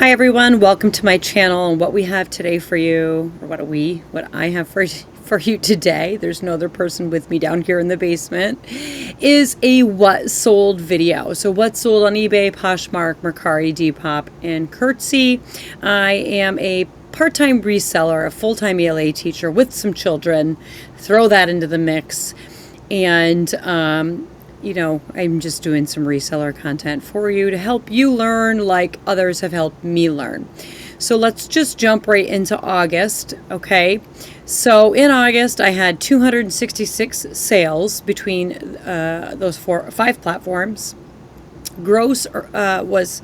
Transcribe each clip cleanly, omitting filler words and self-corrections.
Hi everyone, welcome to my channel. And what we have today for you, or what I have for you today, there's no other person with me down here in the basement, is a what sold video. So what sold on eBay, Poshmark, Mercari, Depop, and Curtsy. I am a part-time reseller, a full-time ELA teacher with some children. Throw that into the mix. And I'm just doing some reseller content for you to help you learn like others have helped me learn. So let's just jump right into August, okay? So in August, I had 266 sales between those five platforms. Gross was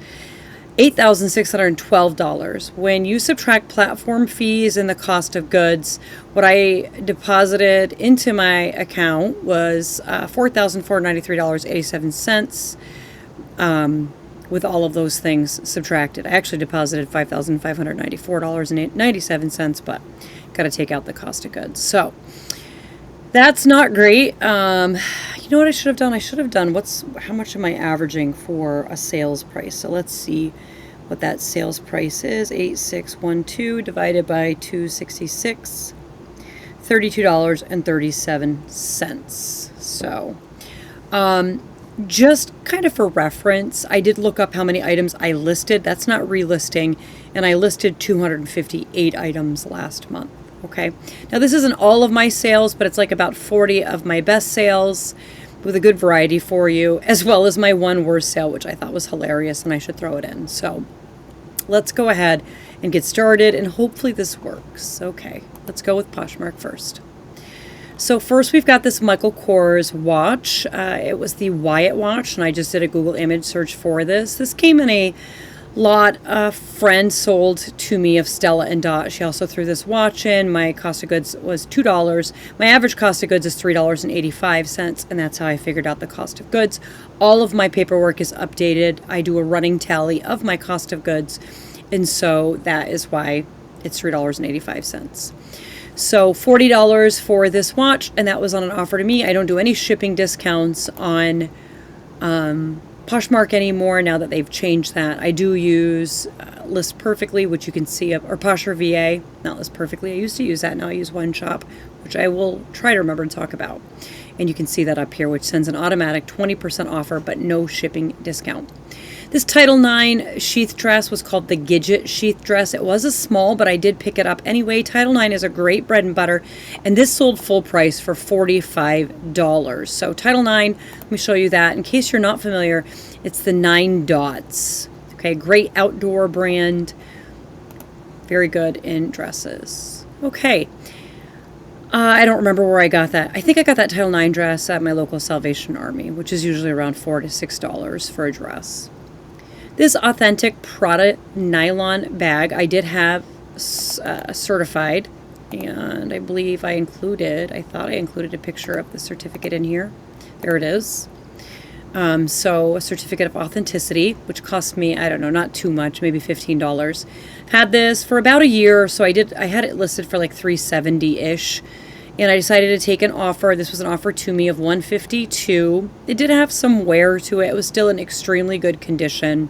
$8,612. When you subtract platform fees and the cost of goods, what I deposited into my account was $4,493.87 with all of those things subtracted. I actually deposited $5,594.97, but got to take out the cost of goods. So that's not great. You know what I should have done? I should have done how much am I averaging for a sales price? So let's see what that sales price is. 8612 divided by 266, $32.37. So just kind of for reference, I did look up how many items I listed. That's not relisting, and I listed 258 items last month. Okay, now this isn't all of my sales, but it's like about 40 of my best sales with a good variety for you, as well as my one worst sale, which I thought was hilarious and I should throw it in. So let's go ahead and get started, and hopefully this works. Okay, let's go with Poshmark first. So first we've got this Michael Kors watch. It was the Wyatt watch, and I just did a Google image search for this. This came in a lot. A friend sold to me of Stella and Dot. She also threw this watch in. My cost of goods was $2. My average cost of goods is $3.85, and that's how I figured out the cost of goods. All of my paperwork is updated. I do a running tally of my cost of goods, and so that is why it's $3.85. So $40 for this watch, and that was on an offer to me. I don't do any shipping discounts on Poshmark anymore now that they've changed that. I do use List Perfectly, which you can see up, or Posher VA, not List Perfectly. I used to use that. Now I use One Shop, which I will try to remember to talk about. And you can see that up here, which sends an automatic 20% offer, but no shipping discount. This Title IX sheath dress was called the Gidget sheath dress. It was a small, but I did pick it up anyway. Title IX is a great bread and butter, and this sold full price for $45. So Title IX, let me show you that. In case you're not familiar, it's the 9 Dots. Okay, great outdoor brand. Very good in dresses. Okay. I don't remember where I got that. I think I got that Title IX dress at my local Salvation Army, which is usually around $4 to $6 for a dress. This authentic Prada nylon bag I did have certified, and I believe I thought I included a picture of the certificate in here. There it is. So a certificate of authenticity, which cost me, I don't know, not too much, maybe $15. Had this for about a year, so I had it listed for like $370-ish, and I decided to take an offer. This was an offer to me of $152. It did have some wear to it. It was still in extremely good condition.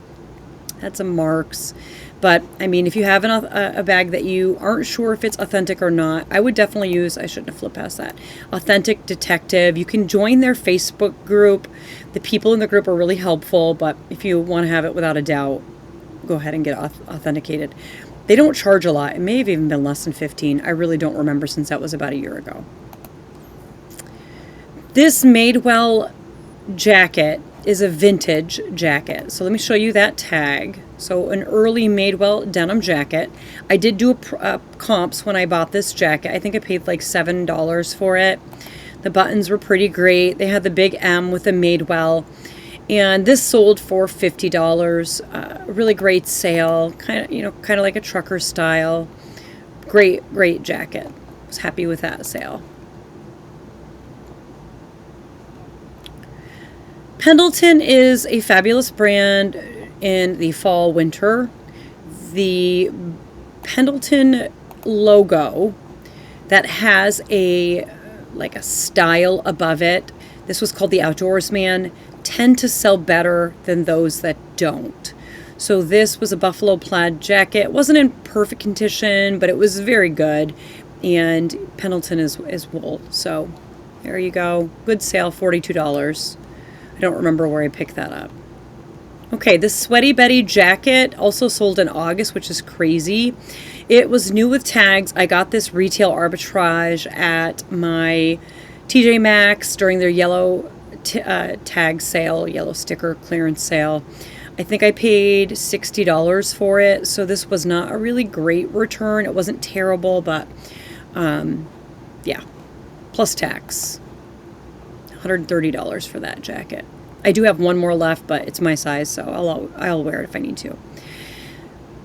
Had some marks, but I mean, if you have a bag that you aren't sure if it's authentic or not, I would definitely use, I shouldn't have flipped past that, Authentic Detective. You can join their Facebook group. The people in the group are really helpful, but if you want to have it without a doubt, go ahead and get authenticated. They don't charge a lot. It may have even been less than $15. I really don't remember, since that was about a year ago. This Madewell jacket is a vintage jacket. So let me show you that tag. So an early Madewell denim jacket. I did do a comps when I bought this jacket. I think I paid like $7 for it. The buttons were pretty great. They had the big M with the Madewell. And this sold for $50. Really great sale. Kind of like a trucker style. Great jacket. Was happy with that sale. Pendleton is a fabulous brand in the fall, winter. The Pendleton logo that has a style above it. This was called the Outdoorsman. Tend to sell better than those that don't. So this was a buffalo plaid jacket. It wasn't in perfect condition, but it was very good. And Pendleton is wool. So there you go. Good sale, $42. I don't remember where I picked that up. Okay, this Sweaty Betty jacket also sold in August, which is crazy. It was new with tags. I got this retail arbitrage at my TJ Maxx during their yellow tag sale, yellow sticker clearance sale. I think I paid $60 for it, so this was not a really great return. It wasn't terrible, but yeah, plus tax. $130 for that jacket. I do have one more left, but it's my size, so I'll wear it if I need to.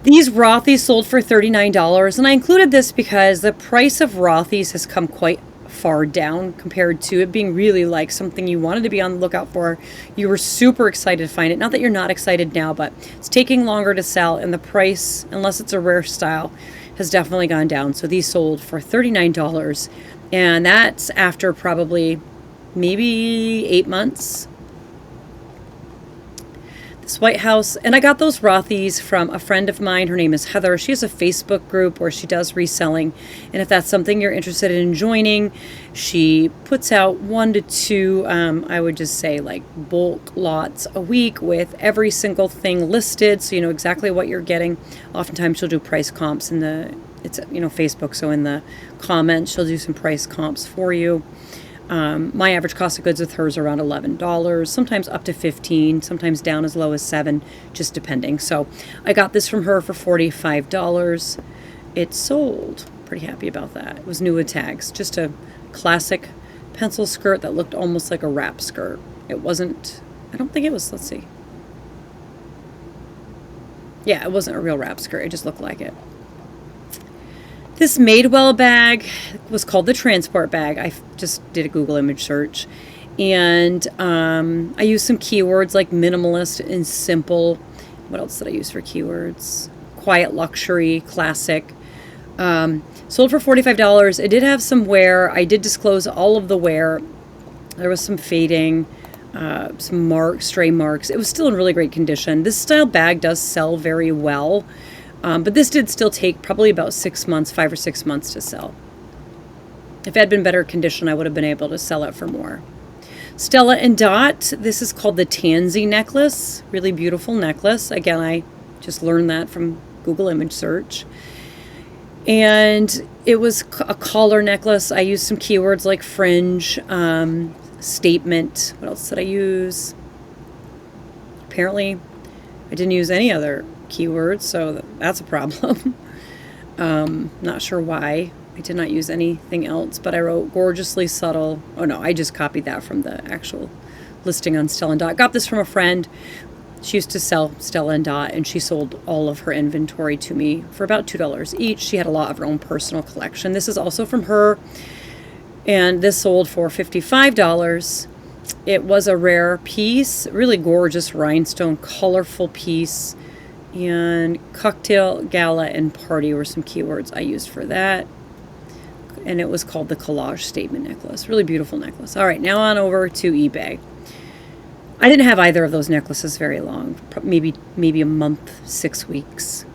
These Rothy's sold for $39, and I included this because the price of Rothy's has come quite far down compared to it being really like something you wanted to be on the lookout for. You were super excited to find it. Not that you're not excited now, but it's taking longer to sell, and the price, unless it's a rare style, has definitely gone down. So these sold for $39, and that's after probably maybe 8 months. This White House, and I got those Rothy's from a friend of mine. Her name is Heather. She has a Facebook group where she does reselling, and if that's something you're interested in joining, she puts out 1 to 2, I would just say like bulk lots a week with every single thing listed, so you know exactly what you're getting. Oftentimes she'll do price comps in it's Facebook, so in the comments she'll do some price comps for you. My average cost of goods with hers around $11, sometimes up to $15, sometimes down as low as $7, just depending. So I got this from her for $45. It sold. Pretty happy about that. It was new with tags. Just a classic pencil skirt that looked almost like a wrap skirt. It wasn't, I don't think it was, let's see. Yeah, it wasn't a real wrap skirt. It just looked like it. This Madewell bag was called the transport bag. I just did a Google image search. And I used some keywords like minimalist and simple. What else did I use for keywords? Quiet luxury, classic. Sold for $45. It did have some wear. I did disclose all of the wear. There was some fading, some marks, stray marks. It was still in really great condition. This style bag does sell very well. But this did still take probably about 6 months, 5 or 6 months to sell. If it had been better condition, I would have been able to sell it for more. Stella and Dot, this is called the Tansy necklace. Really beautiful necklace. Again, I just learned that from Google image search. And it was a collar necklace. I used some keywords like fringe, statement. What else did I use? Apparently, I didn't use any other keywords, so that's a problem. Not sure why I did not use anything else, but I wrote gorgeously subtle. Oh no, I just copied that from the actual listing on Stella and Dot. Got this from a friend. She used to sell Stella and Dot, and she sold all of her inventory to me for about $2 each. She had a lot of her own personal collection. This is also from her, and this sold for $55. It was a rare piece, really gorgeous rhinestone, colorful piece. And cocktail, gala, and party were some keywords I used for that. And it was called the Collage Statement Necklace. Really beautiful necklace. All right, now on over to eBay. I didn't have either of those necklaces very long. Maybe a month, 6 weeks,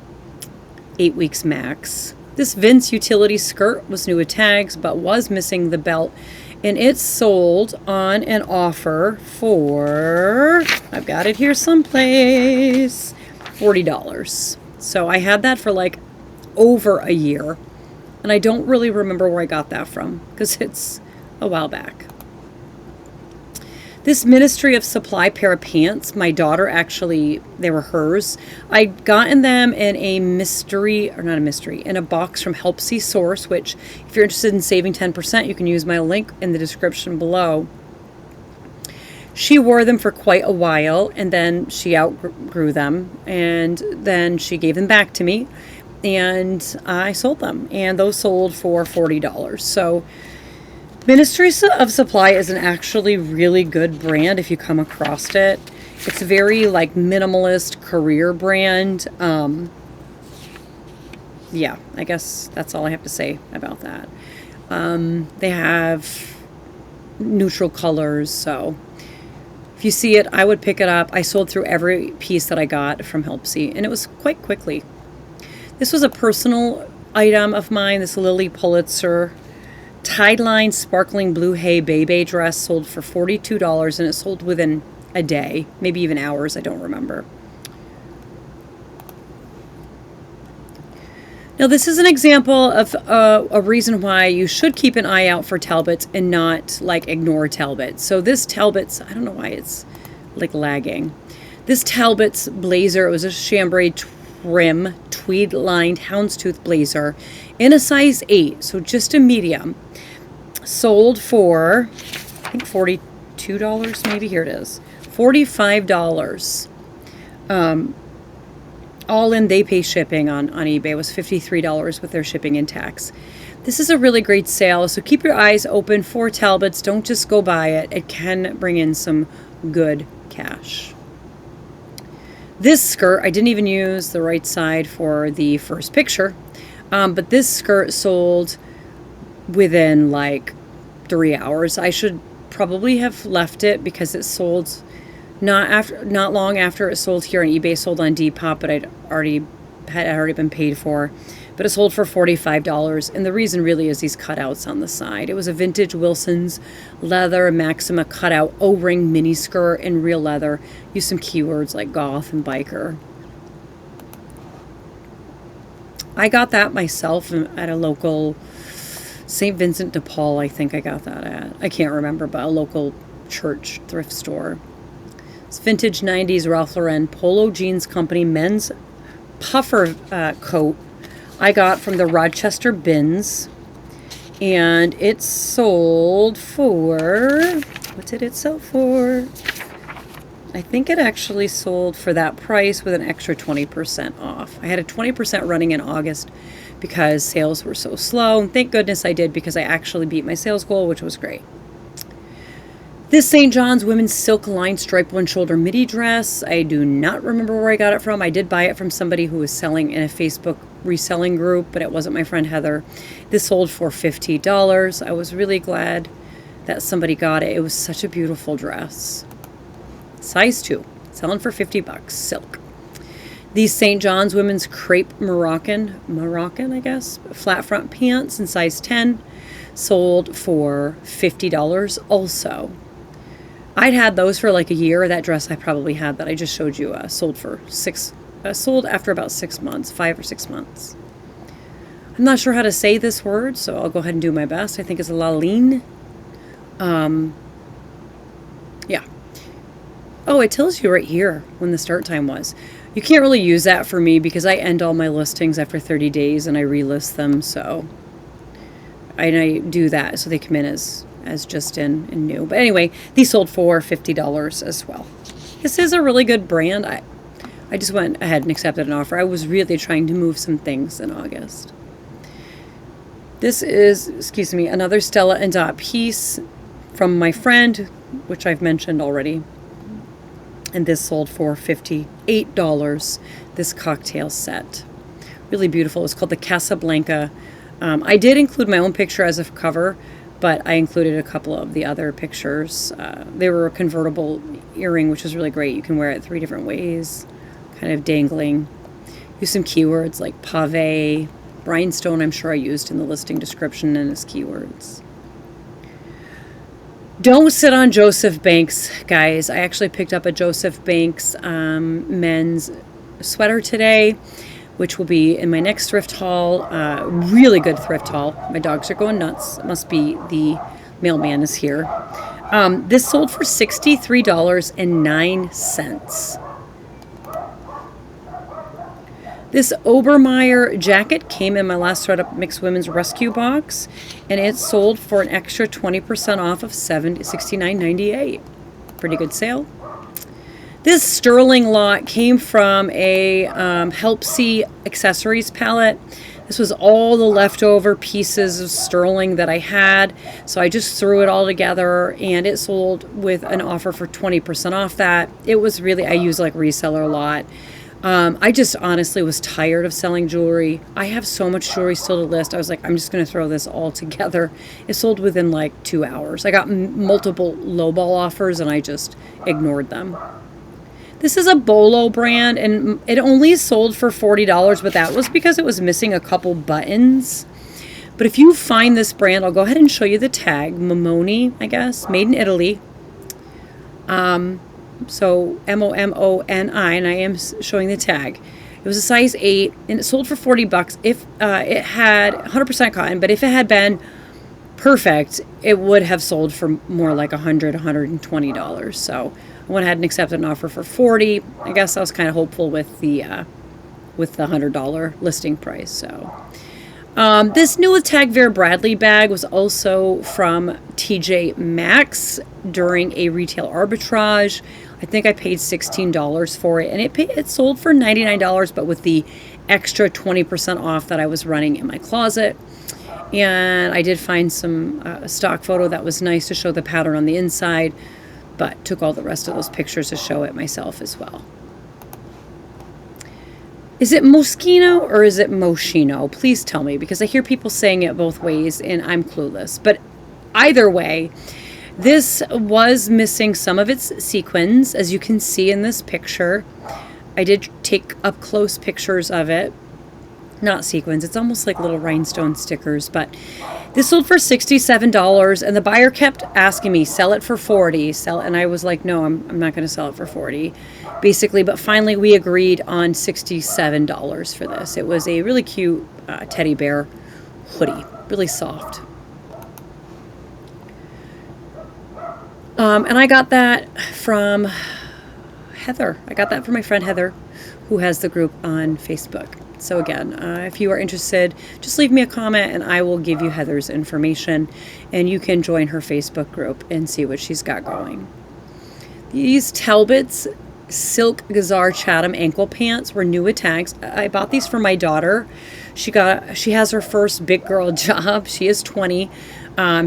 8 weeks max. This Vince utility skirt was new with tags, but was missing the belt. And it sold on an offer for, I've got it here someplace, $40. So I had that for like over a year, and I don't really remember where I got that from because it's a while back. This Ministry of Supply pair of pants, my daughter actually, they were hers. I'd gotten them in a in a box from Helpsy Source, which if you're interested in saving 10%, you can use my link in the description below. She wore them for quite a while, and then she outgrew them, and then she gave them back to me, and I sold them, and those sold for $40. So Ministry of Supply is an actually really good brand if you come across it. It's a very like minimalist career brand. Yeah, I guess that's all I have to say about that. They have neutral colors, so If you see it, I would pick it up. I sold through every piece that I got from Helpsy, and it was quite quickly. This was a personal item of mine, this Lily Pulitzer Tide Line Sparkling Blue Hay Bebe dress, sold for $42, and it sold within a day, maybe even hours, I don't remember. Now, this is an example of a reason why you should keep an eye out for Talbots and not like ignore Talbot. So this Talbot's, I don't know why it's like lagging. This Talbot's blazer, it was a chambray trim, tweed lined houndstooth blazer in a size 8, so just a medium. Sold for, I think $42 maybe, here it is, $45. All in, they pay shipping on eBay. It was $53 with their shipping and tax. This is a really great sale, so keep your eyes open for Talbots. Don't just go buy it. It can bring in some good cash. This skirt, I didn't even use the right side for the first picture, but this skirt sold within like 3 hours. I should probably have left it because it sold not long after it sold here on eBay. Sold on Depop, but had already been paid for. But it sold for $45, and the reason really is these cutouts on the side. It was a vintage Wilson's leather Maxima cutout O-ring mini skirt in real leather. Use some keywords like goth and biker. I got that myself at a local St. Vincent de Paul, I think I got that at. I can't remember, but a local church thrift store. It's vintage 90s Ralph Lauren Polo Jeans Company men's puffer coat I got from the Rochester bins, and it sold for, what did it sell for? I think it actually sold for that price with an extra 20% off. I had a 20% running in August because sales were so slow. Thank goodness I did, because I actually beat my sales goal, which was great. This St. John's women's silk lined striped one shoulder midi dress. I do not remember where I got it from. I did buy it from somebody who was selling in a Facebook reselling group, but it wasn't my friend Heather. This sold for $50. I was really glad that somebody got it. It was such a beautiful dress. Size 2, selling for $50, silk. These St. John's women's crepe Moroccan, I guess, flat front pants in size 10, sold for $50 also. I'd had those for like a year. That dress I probably had that I just showed you sold after about 6 months, 5 or 6 months. I'm not sure how to say this word, so I'll go ahead and do my best. I think it's laline. Yeah. Oh, it tells you right here when the start time was. You can't really use that for me because I end all my listings after 30 days and I relist them, so I do that so they come in as just in and new. But anyway, these sold for $50 as well. This is a really good brand. I just went ahead and accepted an offer. I was really trying to move some things in August. This is, another Stella and Dot piece from my friend, which I've mentioned already. And this sold for $58, this cocktail set. Really beautiful. It's called the Casablanca. I did include my own picture as a cover, but I included a couple of the other pictures. They were a convertible earring, which is really great. You can wear it 3 different ways, kind of dangling. Use some keywords like pave, rhinestone, I'm sure I used in the listing description and as keywords. Don't sit on Joseph Banks, guys. I actually picked up a Joseph Banks men's sweater today, which will be in my next thrift haul. Really good thrift haul. My dogs are going nuts. It must be the mailman is here. This sold for $63.09. This Obermeyer jacket came in my last ThredUp Mixed Women's Rescue box, and it sold for an extra 20% off of $69.98. Pretty good sale. This sterling lot came from a Helpsy accessories palette. This was all the leftover pieces of sterling that I had, so I just threw it all together, and it sold with an offer for 20% off that. It was really, I use like Reseller a lot. I just honestly was tired of selling jewelry. I have so much jewelry still to list. I was like, I'm just going to throw this all together. It sold within like 2 hours. I got multiple lowball offers and I just ignored them. This is a BOLO brand and it only sold for $40, but that was because it was missing a couple buttons. But if you find this brand, I'll go ahead and show you the tag. Momoni, I guess, made in Italy. So M-O-M-O-N-I, and I am showing the tag. It was a size 8, and it sold for $40. If it had 100% cotton, but if it had been perfect, it would have sold for more like $100, $120. So I went ahead and accepted an offer for $40. I guess I was kind of hopeful with the $100 listing price. So this new Tag Vera Bradley bag was also from TJ Maxx during a retail arbitrage. I think I paid $16 for it, and it sold for $99, but with the extra 20% off that I was running in my closet. And I did find some stock photo that was nice to show the pattern on the inside, but took all the rest of those pictures to show it myself as well. Is it Moschino or is it Moschino? Please tell me, because I hear people saying it both ways and I'm clueless. But either way, this was missing some of its sequins, as you can see in this picture. I did take up close pictures of it. Not sequins, it's almost like little rhinestone stickers, but this sold for $67, and the buyer kept asking me, sell it for $40, sell it, and I was like, no, I'm not going to sell it for $40, basically. But finally we agreed on $67 for this. It was a really cute teddy bear hoodie, really soft. And I got that from Heather. I got that from my friend Heather, who has the group on Facebook. So again, if you are interested, just leave me a comment and I will give you Heather's information, and you can join her Facebook group and see what she's got going. These Talbot's Silk Gazar Chatham ankle pants were new with tags. I bought these for my daughter. She has her first big girl job. She is 20.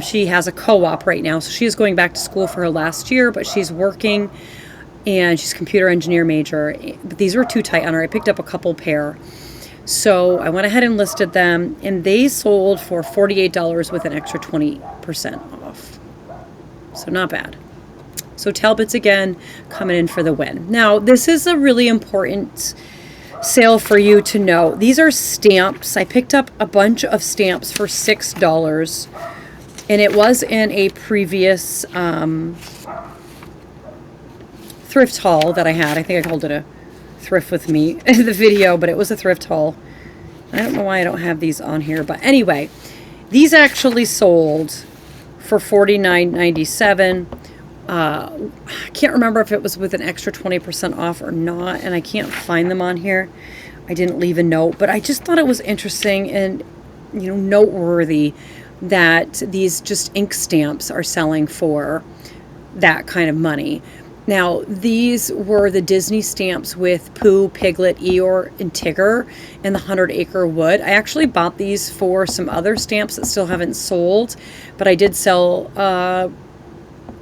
She has a co-op right now, so she is going back to school for her last year, but she's working, and she's a computer engineer major. But these were too tight on her. I picked up a couple pair. So I went ahead and listed them, and they sold for $48 with an extra 20% off. So not bad. So Talbot's again coming in for the win. Now, this is a really important sale for you to know. These are stamps. I picked up a bunch of stamps for $6, and it was in a previous thrift haul that I had. I think I called it a thrift with me in the video, but it was a thrift haul. I don't know why I don't have these on here, but anyway, these actually sold for $49.97. I can't remember if it was with an extra 20% off or not, and I can't find them on here. I didn't leave a note, but I just thought it was interesting and, you know, noteworthy that these just ink stamps are selling for that kind of money. Now, these were the Disney stamps with Pooh, Piglet, Eeyore, and Tigger, and the 100 Acre Wood. I actually bought these for some other stamps that still haven't sold, but I did sell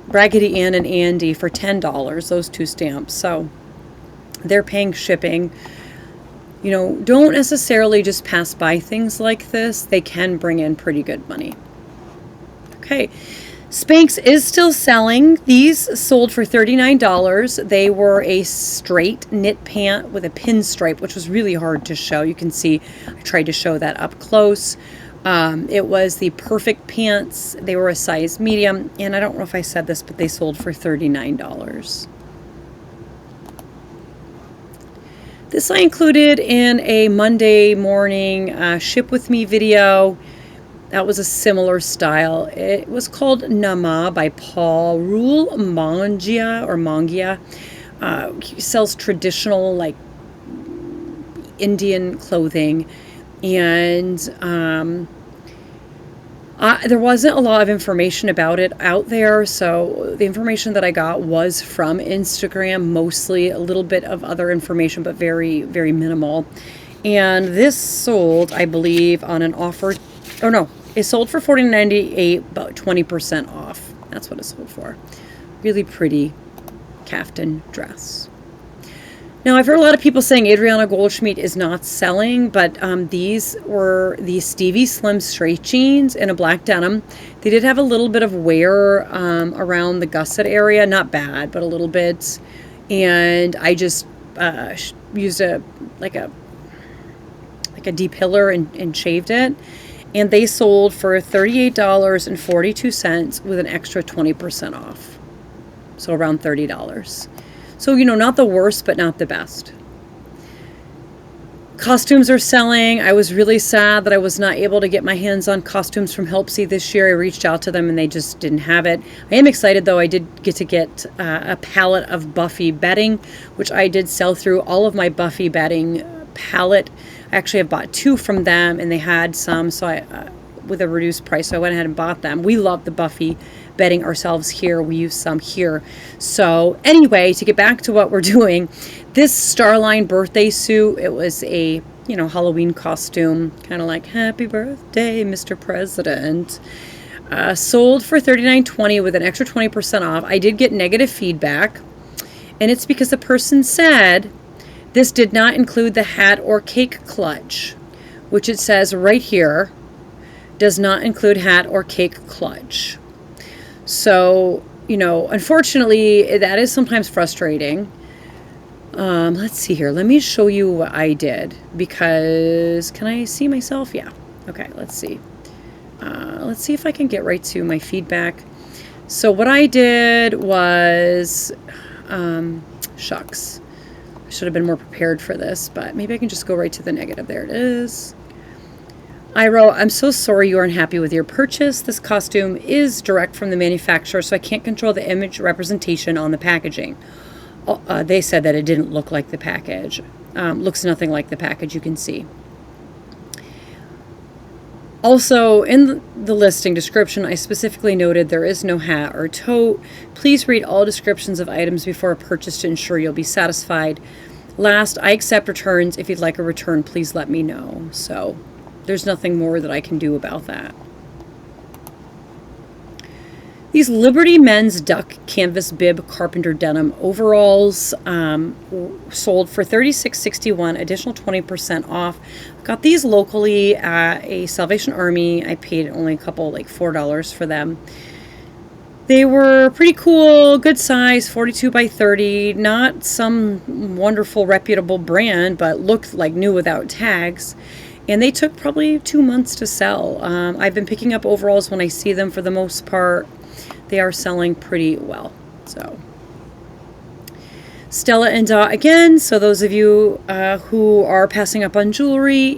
Raggedy Ann and Andy for $10, those two stamps. So they're paying shipping. You know, don't necessarily just pass by things like this. They can bring in pretty good money. Okay. Spanx is still selling. These sold for $39. They were a straight knit pant with a pinstripe, which was really hard to show. You can see I tried to show that up close. It was the perfect pants. They were a size medium, and I don't know if I said this, but they sold for $39. This I included in a Monday morning ship with me video. That was a similar style. It was called Nama by Paul Rule Mongia. He sells traditional, like, Indian clothing, and there wasn't a lot of information about it out there, so the information that I got was from Instagram, mostly. A little bit of other information, but very, very minimal. And this sold, I believe, on an offer. Oh no, it sold for $14.98, about 20% off. That's what it sold for. Really pretty caftan dress. Now, I've heard a lot of people saying Adriana Goldschmidt is not selling, but these were the Stevie Slim straight jeans in a black denim. They did have a little bit of wear around the gusset area. Not bad, but a little bit. And I just used a depiller and shaved it. And they sold for $38.42 with an extra 20% off. So around $30. So, not the worst, but not the best. Costumes are selling. I was really sad that I was not able to get my hands on costumes from Helpsy this year. I reached out to them and they just didn't have it. I am excited, though. I did get to get a palette of Buffy bedding, which I did sell through all of my Buffy bedding palette. I actually have bought 2 from them, and they had some, so I with a reduced price, so I went ahead and bought them. We love the Buffy bedding ourselves here. We use some here. So anyway, to get back to what we're doing, this Starline birthday suit, it was a Halloween costume, kind of like happy birthday, Mr. President. Sold for $39.20 with an extra 20% off. I did get negative feedback, and it's because the person said this did not include the hat or cake clutch, which it says right here, does not include hat or cake clutch. So, unfortunately, that is sometimes frustrating. Let's see here. Let me show you what I did, because can I see myself? Yeah. Okay, let's see. Let's see if I can get right to my feedback. So what I did was, shucks. I should have been more prepared for this, but maybe I can just go right to the negative. There it is. I wrote, I'm so sorry you aren't happy with your purchase. This costume is direct from the manufacturer, so I can't control the image representation on the packaging. They said that it didn't look like the package. Looks nothing like the package, you can see. Also, in the listing description, I specifically noted there is no hat or tote. Please read all descriptions of items before a purchase to ensure you'll be satisfied. Last, I accept returns. If you'd like a return, please let me know. So there's nothing more that I can do about that. These Liberty Men's Duck Canvas Bib Carpenter Denim Overalls sold for $36.61, additional 20% off. Got these locally at a Salvation Army. I paid only a couple, like $4 for them. They were pretty cool, good size, 42 by 30. Not some wonderful, reputable brand, but looked like new without tags. And they took probably 2 months to sell. I've been picking up overalls when I see them for the most part. They are selling pretty well. So Stella and Dot again. So those of you who are passing up on jewelry,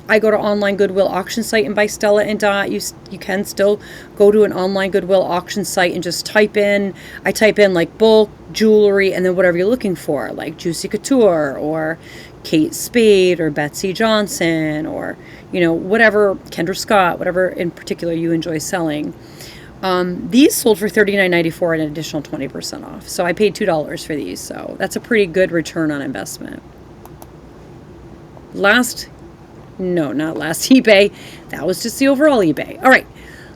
I go to online Goodwill auction site and buy Stella and Dot. You can still go to an online Goodwill auction site and just type in like bulk jewelry and then whatever you're looking for, like Juicy Couture or Kate Spade or Betsy Johnson or whatever, Kendra Scott, whatever in particular you enjoy selling. These sold for $39.94 and an additional 20% off. So I paid $2 for these. So that's a pretty good return on investment. Not last eBay. That was just the overall eBay. All right.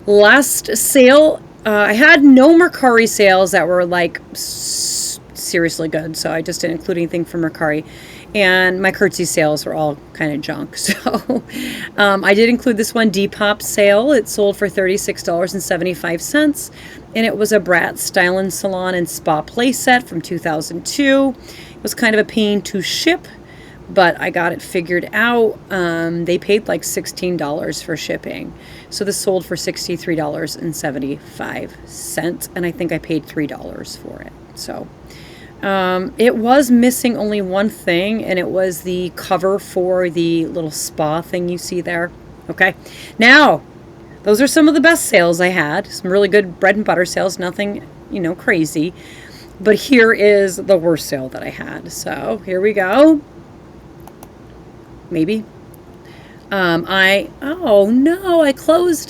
Last sale. I had no Mercari sales that were like seriously good. So I just didn't include anything from Mercari. And my curtsy sales were all kind of junk. So I did include this one Depop sale. It sold for $36.75. And it was a Brat Style & Salon and Spa play set from 2002. It was kind of a pain to ship, but I got it figured out. They paid like $16 for shipping. So this sold for $63.75. And I think I paid $3 for it. So it was missing only one thing, and it was the cover for the little spa thing you see there. Okay. Now, those are some of the best sales I had. Some really good bread and butter sales. Nothing, crazy. But here is the worst sale that I had. So here we go. Maybe. I closed